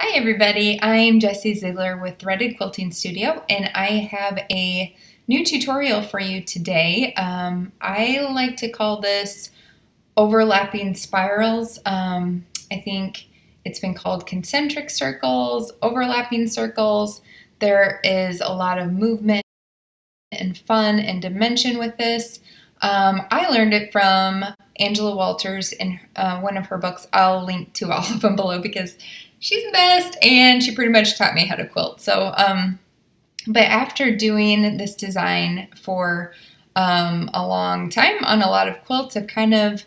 Hi everybody, I'm Jessie Ziegler with Threaded Quilting Studio and I have a new tutorial for you today. I like to call this overlapping spirals. I think it's been called concentric circles, overlapping circles. There is a lot of movement and fun and dimension with this. I learned it from Angela Walters in one of her books. I'll link to all of them below because she's the best and she pretty much taught me how to quilt. But after doing this design for a long time on a lot of quilts, I've kind of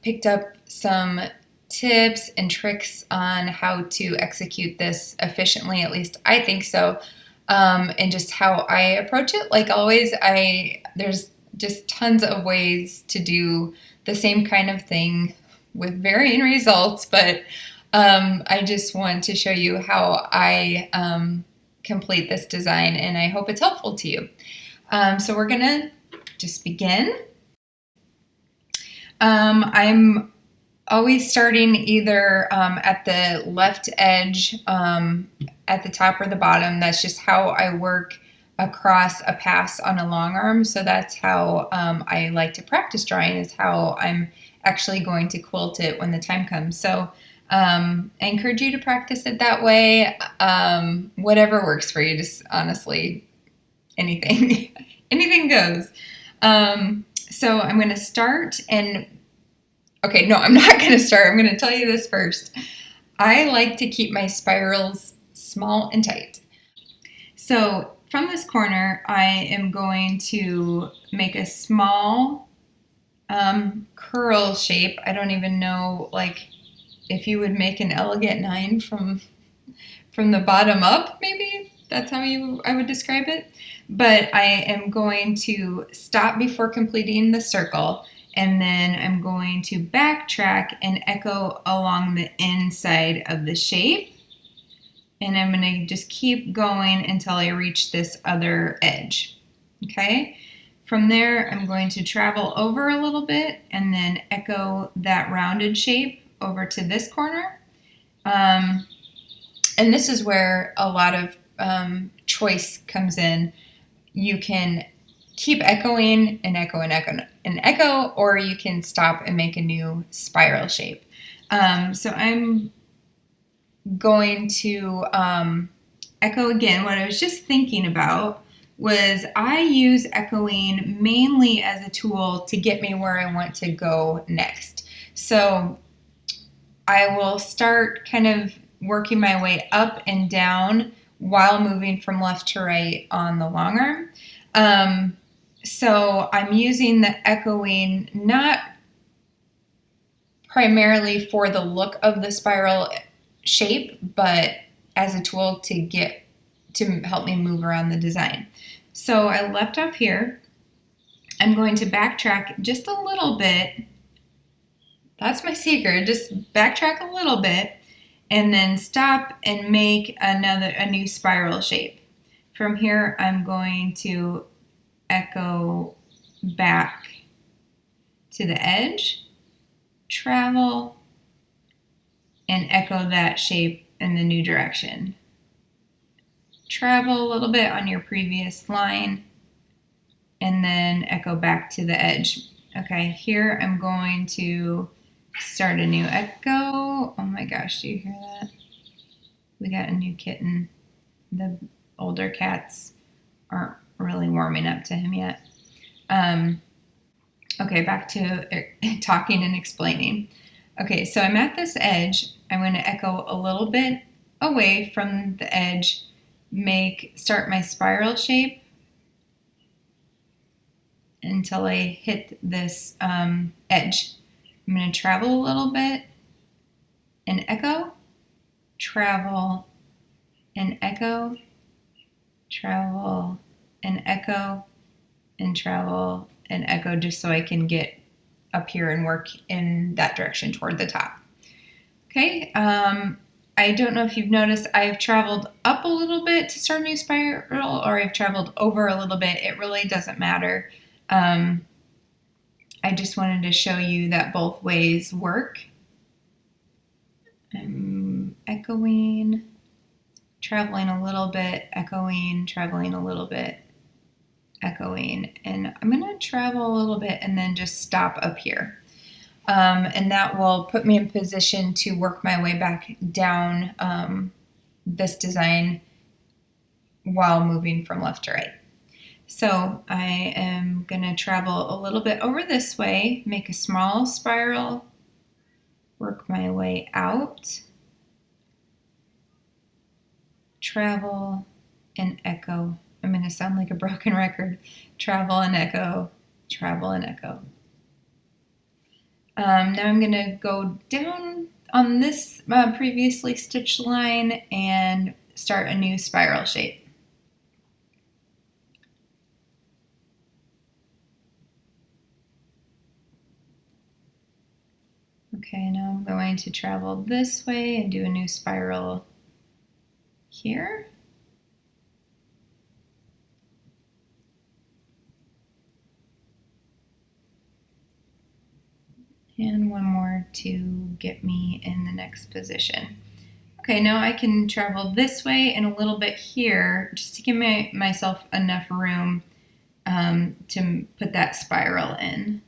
picked up some tips and tricks on how to execute this efficiently, at least I think so, and just how I approach it. Like always, there's just tons of ways to do the same kind of thing with varying results, but I just want to show you how I complete this design, and I hope it's helpful to you. So we're gonna just begin. I'm always starting either at the left edge at the top or the bottom. That's just how I work across a pass on a long arm. So that's how I like to practice drawing, is how I'm actually going to quilt it when the time comes. So I encourage you to practice it that way. Whatever works for you, just honestly, anything, anything goes. So I'm going to start okay, no, I'm not going to start. I'm going to tell you this first. I like to keep my spirals small and tight. So from this corner, I am going to make a small curl shape. I don't even know, like, if you would make an elegant 9 from the bottom up, maybe that's how I would describe it. But I am going to stop before completing the circle, and then I'm going to backtrack and echo along the inside of the shape. And I'm going to just keep going until I reach this other edge. Okay? From there, I'm going to travel over a little bit and then echo that rounded shape over to this corner. And this is where a lot of choice comes in. You can keep echoing and echo and echo and echo, or you can stop and make a new spiral shape. So I'm going to echo again. What I was just thinking about was I use echoing mainly as a tool to get me where I want to go next. So I will start kind of working my way up and down while moving from left to right on the long arm. So I'm using the echoing not primarily for the look of the spiral shape, but as a tool to help me move around the design. So I left off here. I'm going to backtrack just a little bit. That's my secret. Just backtrack a little bit and then stop and make a new spiral shape. From here, I'm going to echo back to the edge, travel, and echo that shape in the new direction. Travel a little bit on your previous line, and then echo back to the edge. Okay, here I'm going to start a new echo. Oh my gosh, do you hear that? We got a new kitten. The older cats aren't really warming up to him yet. Okay, back to talking and explaining. Okay, so I'm at this edge. I'm going to echo a little bit away from the edge, start my spiral shape until I hit this edge. I'm going to travel a little bit and echo, travel and echo, travel and echo, and travel and echo, just so I can get up here and work in that direction toward the top. Okay, I don't know if you've noticed, I've traveled up a little bit to start a new spiral, or I've traveled over a little bit. It really doesn't matter. I just wanted to show you that both ways work. I'm echoing, traveling a little bit, echoing, traveling a little bit, echoing. And I'm going to travel a little bit and then just stop up here. And that will put me in position to work my way back down this design while moving from left to right. So I am going to travel a little bit over this way, make a small spiral, work my way out, travel and echo. I'm going to sound like a broken record. Travel and echo, travel and echo. Now I'm going to go down on this previously stitched line and start a new spiral shape. Okay, now I'm going to travel this way and do a new spiral here. And one more to get me in the next position. Okay, now I can travel this way and a little bit here just to give myself enough room to put that spiral in.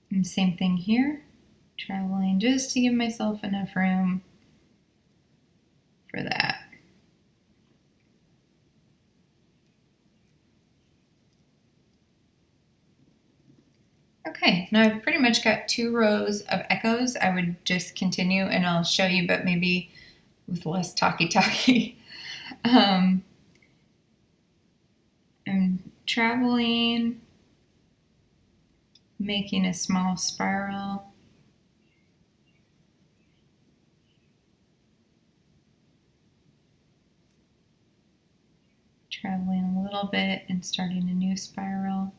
And same thing here, traveling just to give myself enough room for that. Okay, now I've pretty much got 2 rows of echoes. I would just continue and I'll show you, but maybe with less talky. I'm traveling, making a small spiral. Traveling a little bit and starting a new spiral.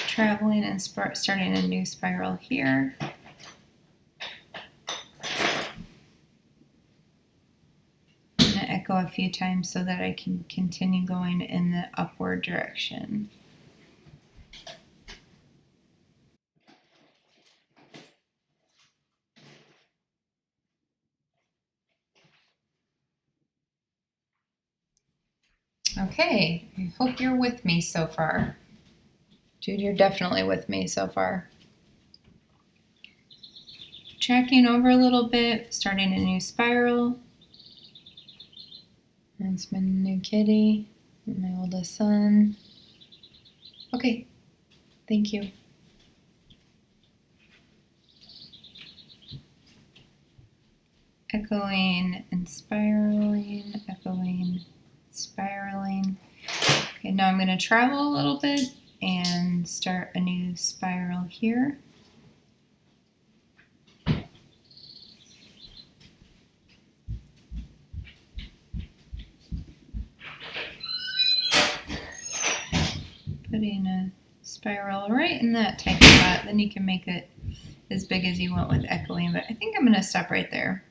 Traveling and starting a new spiral here. I'm going to echo a few times so that I can continue going in the upward direction. Okay, I hope you're with me so far. Dude, you're definitely with me so far. Tracking over a little bit, starting a new spiral. That's my new kitty, my oldest son. Okay, thank you. Echoing and spiraling, echoing, spiraling. Okay, now I'm going to travel a little bit and start a new spiral here. Putting a spiral right in that tight spot, then you can make it as big as you want with echoing, but I think I'm going to stop right there.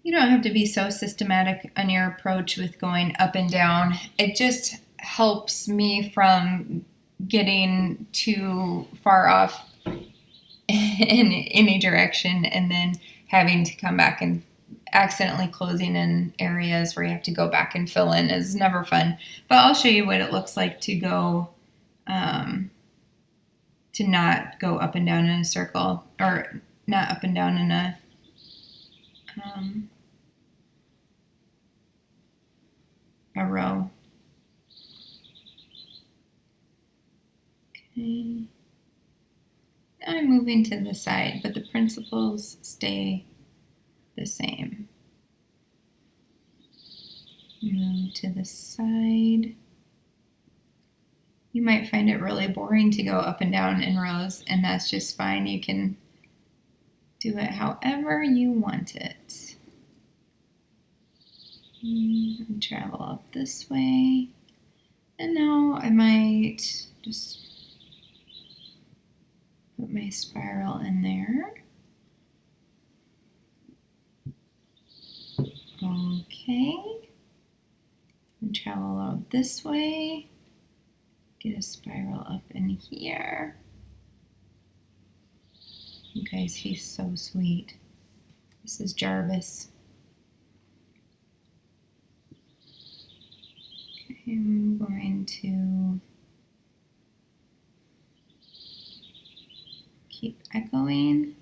You don't have to be so systematic on your approach with going up and down. It just helps me from getting too far off in any direction and then having to come back and accidentally closing in areas where you have to go back and fill in is never fun. But I'll show you what it looks like to go to not go up and down in a circle, or not up and down in a row. Okay. Now I'm moving to the side, but the principles stay the same. Move to the side. You might find it really boring to go up and down in rows, and that's just fine. You can do it however you want it. And travel up this way. And now I might just put my spiral in there. Okay. And travel out this way. Get a spiral up in here. You guys, he's so sweet. This is Jarvis. Okay, I'm going to keep echoing.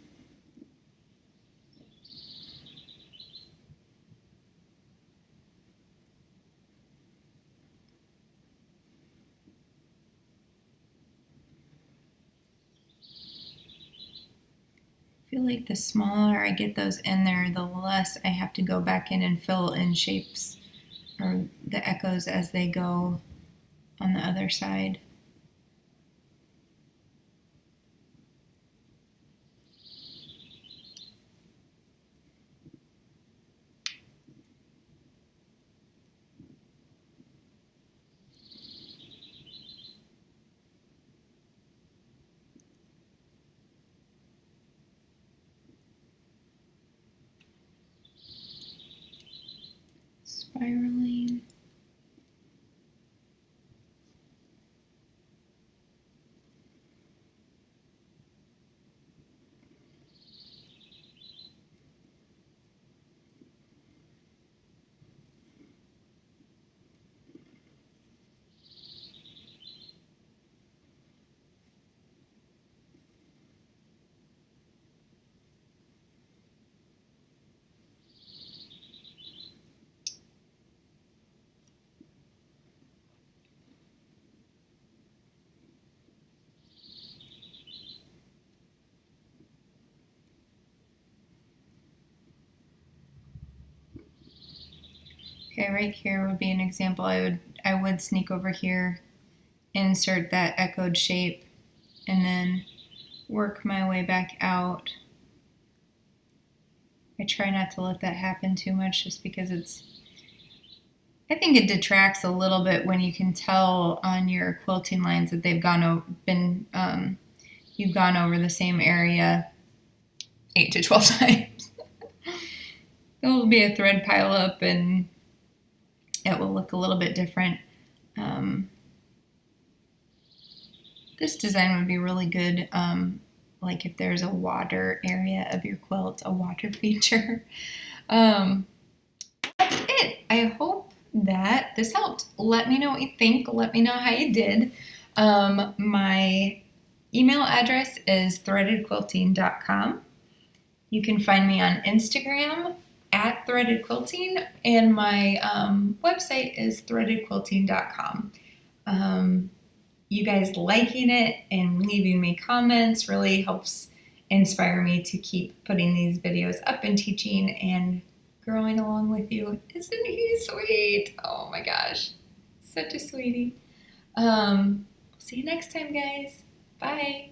I feel like the smaller I get those in there, the less I have to go back in and fill in shapes or the echoes as they go on the other side. Spiraling. Okay, right here would be an example. I would sneak over here, insert that echoed shape, and then work my way back out. I try not to let that happen too much just because I think it detracts a little bit when you can tell on your quilting lines that they've you've gone over the same area 8 to 12 times. There will be a thread pile up and it will look a little bit different. This design would be really good, like if there's a water area of your quilt, a water feature. That's it. I hope that this helped. Let me know what you think. Let me know how you did. My email address is threadedquilting.com. You can find me on Instagram at threadedquilting, and my website is threadedquilting.com. You guys liking it and leaving me comments really helps inspire me to keep putting these videos up and teaching and growing along with you. Isn't he sweet? Oh my gosh, such a sweetie. See you next time, guys. Bye.